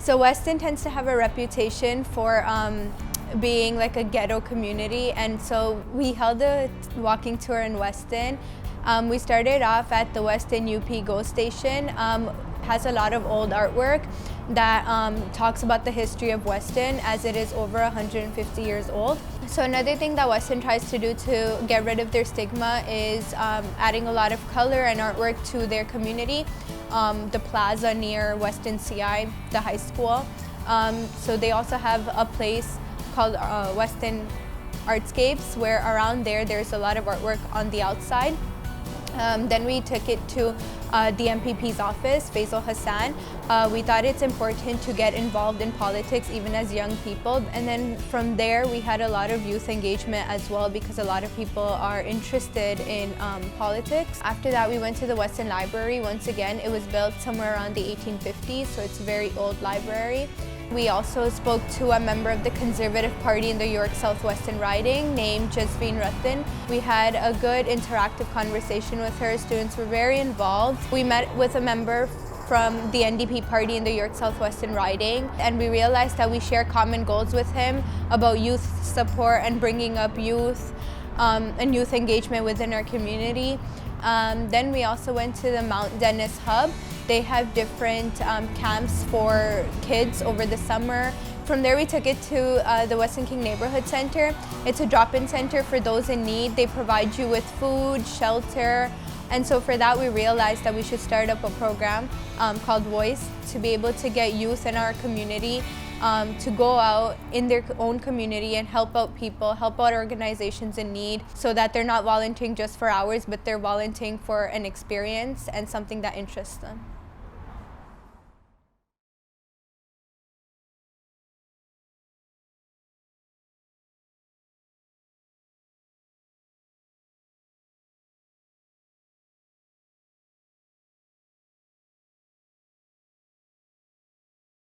So Weston tends to have a reputation for being like a ghetto community, and so we held a walking tour in Weston. We started off at the Weston UP GO station. Has a lot of old artwork that talks about the history of Weston, as it is over 150 years old. So another thing that Weston tries to do to get rid of their stigma is adding a lot of color and artwork to their community. The plaza near Weston CI, the high school. So they also have a place called Weston Artscapes, where around there's a lot of artwork on the outside. Then we took it to the MPP's office, Faisal Hassan. We thought it's important to get involved in politics even as young people. And then from there we had a lot of youth engagement as well, because a lot of people are interested in politics. After that we went to the Weston Library. Once again, it was built somewhere around the 1850s, so it's a very old library. We also spoke to a member of the Conservative Party in the York South-Weston riding named Jasveen Rattan. We had a good interactive conversation with her. Students were very involved. We met with a member from the NDP party in the York South-Weston riding, and we realized that we share common goals with him about youth support and bringing up youth and youth engagement within our community. Then we also went to the Mount Dennis Hub. They have different camps for kids over the summer. From there we took it to the Weston King Neighbourhood Centre. It's a drop-in center for those in need. They provide you with food, shelter, and so for that we realized that we should start up a program called V.O.I.C.E. to be able to get youth in our community to go out in their own community and help out people, help out organizations in need, so that they're not volunteering just for hours, but they're volunteering for an experience and something that interests them.